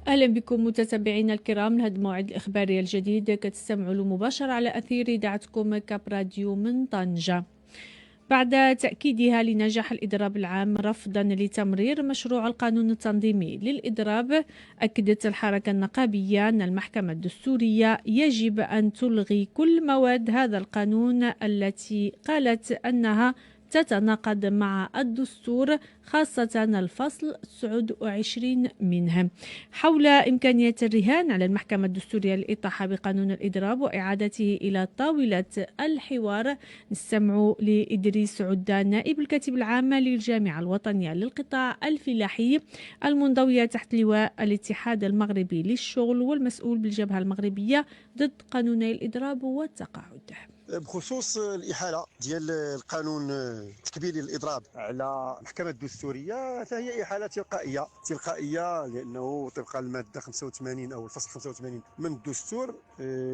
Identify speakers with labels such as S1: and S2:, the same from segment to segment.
S1: أهلا بكم متابعينا الكرام لهذا الموعد الإخباري الجديد. كتستمعوا له مباشرة على أثير إذاعتكم كاب راديو من طنجة. بعد تأكيدها لنجاح الإضراب العام رفضا لتمرير مشروع القانون التنظيمي للإضراب، أكدت الحركة النقابية أن المحكمة الدستورية يجب أن تلغي كل مواد هذا القانون التي قالت أنها تتناقض مع الدستور، خاصة الفصل 29 منه حول إمكانية الرهان على المحكمة الدستورية للإطاحة بقانون الإضراب وإعادته إلى طاولة الحوار. نستمع لإدريس عدان نائب الكاتب العام للجامعة الوطنية للقطاع الفلاحي المنضوية تحت لواء الاتحاد المغربي للشغل والمسؤول بالجبهة المغربية ضد قانوني الإضراب والتقاعد.
S2: بخصوص الإحالة ديال القانون التكبيري للإضراب على المحكمة الدستورية، فهي إحالة تلقائية لأنه طبقا للمادة 85 أو الفصل 85 من الدستور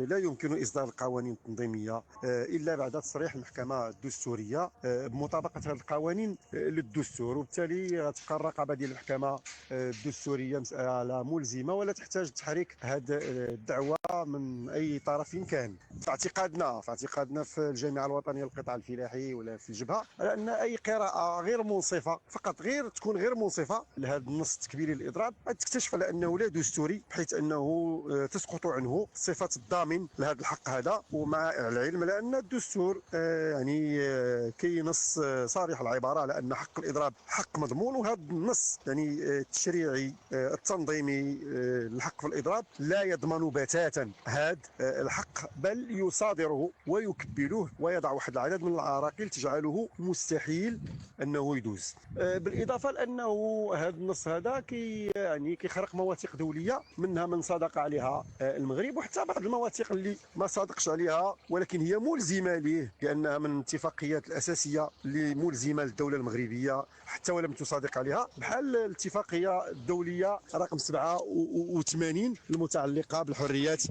S2: لا يمكن إصدار القوانين التنظيمية إلا بعد تصريح المحكمة الدستورية بمطابقة هذه القوانين للدستور، وبالتالي غتبقى الرقابة ديال المحكمة الدستورية مسألة ملزمة ولا تحتاج تحريك هذه الدعوة من أي طرف كان. في اعتقادنا في الجامعه الوطنيه للقطاع الفلاحي ولا في الجبهه على ان اي قراءه غير منصفه، فقط تكون غير منصفه لهذا النص التكبيري للاضراب، تكتشف على انه لا دستوري، بحيث انه تسقط عنه صفه الضامن لهذا الحق هذا. ومع العلم على ان الدستور كينص صريح العباره على ان حق الاضراب حق مضمون، وهذا النص التشريعي التنظيمي الحق في الاضراب لا يضمن بتاتا هذا الحق، بل يصادره ويكبله ويضع واحد العدد من العراقيل تجعله مستحيل انه يدوز. بالاضافه لانه هذا النص هذا كيخرق مواثيق دوليه، منها من صادق عليها المغرب، وحتى بعض المواثيق اللي ما صادقش عليها ولكن هي ملزمه ليه، لانها من الاتفاقيات الاساسيه اللي ملزمه للدوله المغربيه حتى ولم تصادق عليها، بحال الاتفاقيه الدوليه رقم 87 المتعلقه بالحريات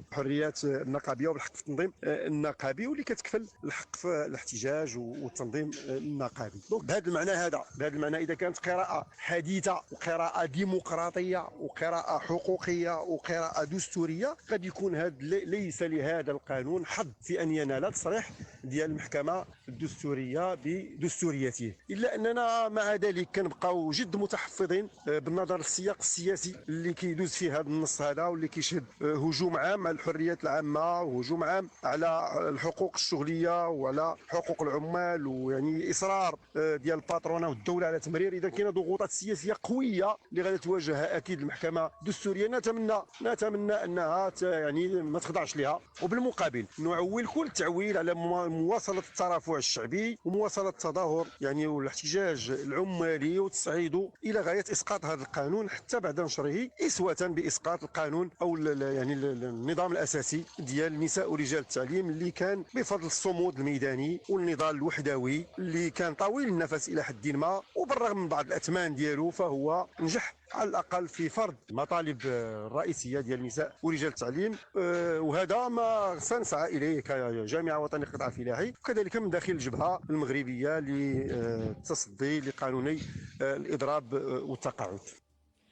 S2: النقابيه وبالحق في التنظيم النقابي، واللي كتكفل الحق في الاحتجاج والتنظيم النقابي. دونك بهذا المعنى اذا كانت قراءه حديثه وقراءه ديمقراطيه وقراءه حقوقيه وقراءه دستوريه، قد يكون هذا ليس لهذا القانون حظ في ان ينال تصريح ديال المحكمه الدستوريه بدستوريته. الا اننا مع ذلك كنبقاو جد متحفظين بالنظر للسياق السياسي اللي كيدوز فيه هذا النص هذا، واللي كيشهد هجوم عام على الحريات العامه وهجوم عام على الحقوق الشغليه وعلى حقوق العمال، ويعني اصرار ديال الباترونه والدوله على تمرير. اذا كاينه ضغوطات سياسيه قويه اللي غادي تواجهها اكيد المحكمه الدستوريه، نتمنى انها ما تخضعش لها، وبالمقابل نعول كل التعويل على مواصله الترافع الشعبي ومواصله التظاهر والاحتجاج العمالي وتصعيده الى غايه اسقاط هذا القانون حتى بعد نشره، اسوه باسقاط القانون او النظام الاساسي ديال النساء ورجال التعليم، اللي كان بفضل الصمود الميداني والنضال الوحدوي اللي كان طويل النفس الى حد ما، وبالرغم من بعض الاثمان ديالو فهو نجح على الاقل في فرض المطالب الرئيسيه ديال النساء ورجال التعليم. وهذا ما سنسعى اليه كجامعه وطنيه للقطاع الفلاحي، وكذلك من داخل الجبهه المغربيه للتصدي لقانوني الاضراب والتقاعد.